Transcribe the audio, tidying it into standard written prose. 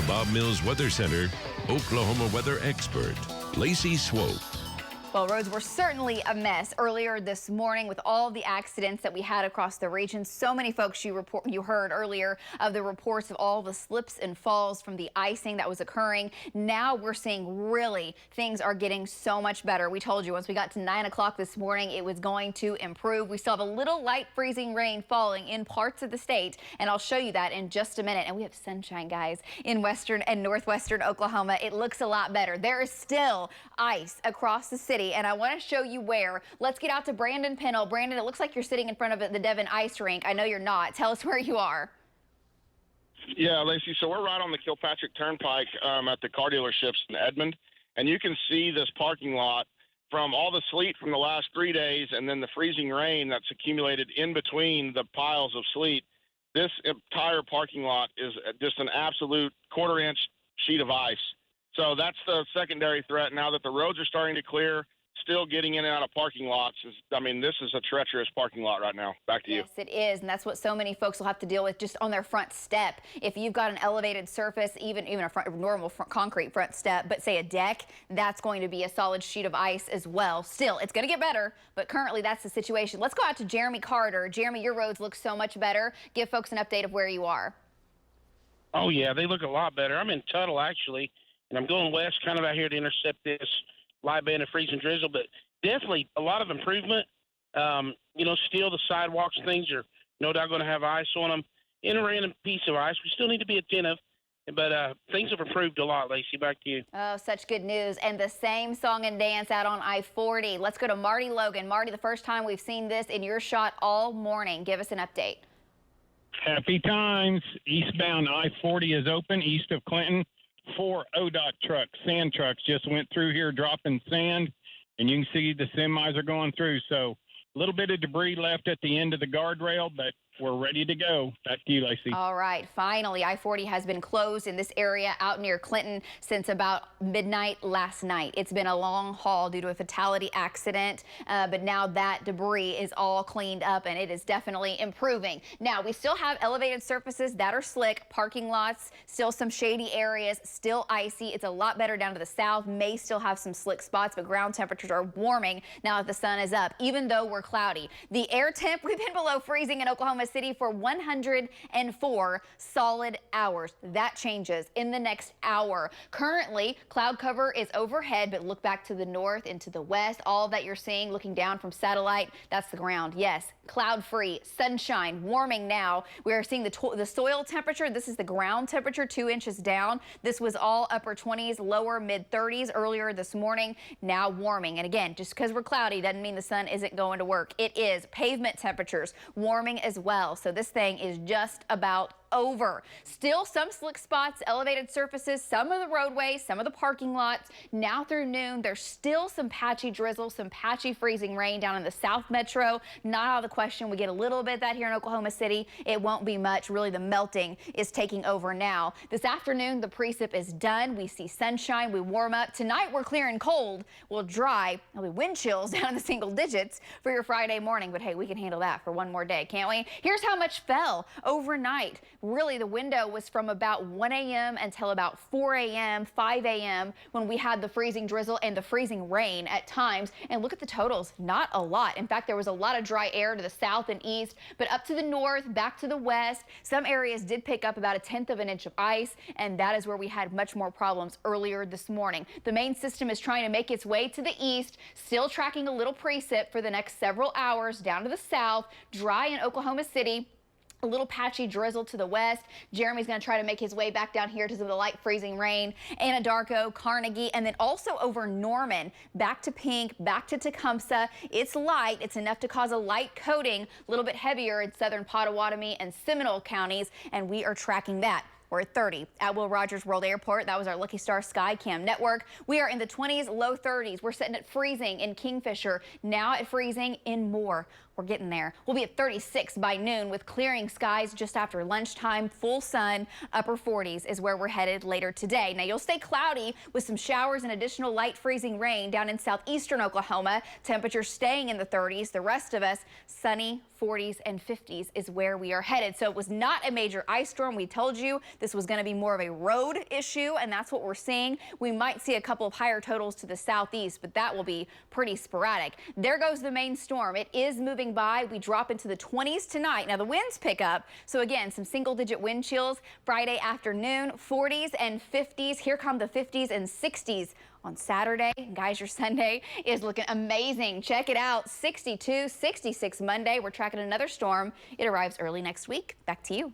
the Bob Mills Weather Center, Oklahoma weather expert, Lacey Swope. Well, roads were certainly a mess earlier this morning with all of the accidents that we had across the region. So many folks you heard earlier of the reports of all the slips and falls from the icing that was occurring. Now we're seeing really things are getting so much better. We told you once we got to 9 o'clock this morning, it was going to improve. We still have a little light freezing rain falling in parts of the state, and I'll show you that in just a minute. And we have sunshine, guys, in western and northwestern Oklahoma. It looks a lot better. There is still ice across the city, and I want to show you where. Let's get out to Brandon Pennell. Brandon, it looks like you're sitting in front of the Devon Ice Rink. I know you're not. Tell us where you are. Yeah, Lacey, so we're right on the Kilpatrick Turnpike at the car dealerships in Edmond, and you can see this parking lot from all the sleet from the last 3 days and then the freezing rain that's accumulated in between the piles of sleet. This entire parking lot is just an absolute quarter-inch sheet of ice. So that's the secondary threat now that the roads are starting to clear. Still getting in and out of parking lots this is a treacherous parking lot right now. Back to you. Yes, it is, and that's what so many folks will have to deal with just on their front step. If you've got an elevated surface, even a normal concrete front step, but say a deck, that's going to be a solid sheet of ice as well. Still, it's going to get better, but currently that's the situation. Let's go out to Jeremy Carter. Jeremy, your roads look so much better. Give folks an update of where you are. Oh, yeah, they look a lot better. I'm in Tuttle, actually, and I'm going west kind of out here to intercept this light band of freezing drizzle, but definitely a lot of improvement. Still the sidewalks, things are no doubt going to have ice on them. In a random piece of ice, we still need to be attentive, but things have improved a lot, Lacey. Back to you. Oh, such good news. And the same song and dance out on I-40. Let's go to Marty Logan. Marty, the first time we've seen this in your shot all morning. Give us an update. Happy times. Eastbound I-40 is open east of Clinton. 4 ODOT trucks, sand trucks, just went through here dropping sand, and you can see the semis are going through. So a little bit of debris left at the end of the guardrail, but we're ready to go. Back to you, Lacey. All right. Finally, I-40 has been closed in this area out near Clinton since about midnight last night. It's been a long haul due to a fatality accident, but now that debris is all cleaned up and it is definitely improving. Now, we still have elevated surfaces that are slick, parking lots, still some shady areas, still icy. It's a lot better down to the south, may still have some slick spots, but ground temperatures are warming now that the sun is up, even though we're cloudy. The air temp, we've been below freezing in Oklahoma City for 104 solid hours. That changes in the next hour. Currently, cloud cover is overhead, but look back to the north and to the west. All that you're seeing looking down from satellite, that's the ground. Yes, cloud-free, sunshine, warming now. We are seeing the soil temperature. This is the ground temperature, 2 inches down. This was all upper 20s, lower mid-30s earlier this morning. Now warming. And again, just because we're cloudy doesn't mean the sun isn't going to work. It is. Pavement temperatures warming as well. So this thing is just about over. Still some slick spots, elevated surfaces, some of the roadways, some of the parking lots. Now through noon, there's still some patchy drizzle, some patchy freezing rain down in the South Metro. Not out of the question. We get a little bit of that here in Oklahoma City. It won't be much. Really, the melting is taking over now. This afternoon, the precip is done. We see sunshine. We warm up. Tonight, we're clear and cold. We'll dry. There'll be wind chills down in the single digits for your Friday morning. But hey, we can handle that for one more day, can't we? Here's how much fell overnight. Really, the window was from about 1 a.m. until about 4 a.m., 5 a.m. when we had the freezing drizzle and the freezing rain at times. And look at the totals, not a lot. In fact, there was a lot of dry air to the south and east, but up to the north, back to the west, some areas did pick up about 1/10 of an inch of ice, and that is where we had much more problems earlier this morning. The main system is trying to make its way to the east, still tracking a little precip for the next several hours down to the south, dry in Oklahoma City. A little patchy drizzle to the west. Jeremy's going to try to make his way back down here to the light freezing rain. Anadarko, Carnegie, and then also over Norman, back to Pink, back to Tecumseh. It's light. It's enough to cause a light coating, a little bit heavier in southern Pottawatomie and Seminole counties, and we are tracking that. We're at 30 at Will Rogers World Airport. That was our Lucky Star Skycam network. We are in the 20s, low 30s. We're sitting at freezing in Kingfisher, now at freezing in Moore. We're getting there. We'll be at 36 by noon with clearing skies just after lunchtime. Full sun, upper 40s is where we're headed later today. Now, you'll stay cloudy with some showers and additional light freezing rain down in southeastern Oklahoma. Temperatures staying in the 30s. The rest of us, sunny 40s and 50s is where we are headed. So it was not a major ice storm. We told you this was going to be more of a road issue, and that's what we're seeing. We might see a couple of higher totals to the southeast, but that will be pretty sporadic. There goes the main storm. It is moving by. We drop into the 20s tonight. Now the winds pick up. So again, some single-digit wind chills Friday afternoon, 40s and 50s. Here come the 50s and 60s on Saturday. Guys, your Sunday is looking amazing. Check it out. 62, 66 Monday. We're tracking another storm. It arrives early next week. Back to you.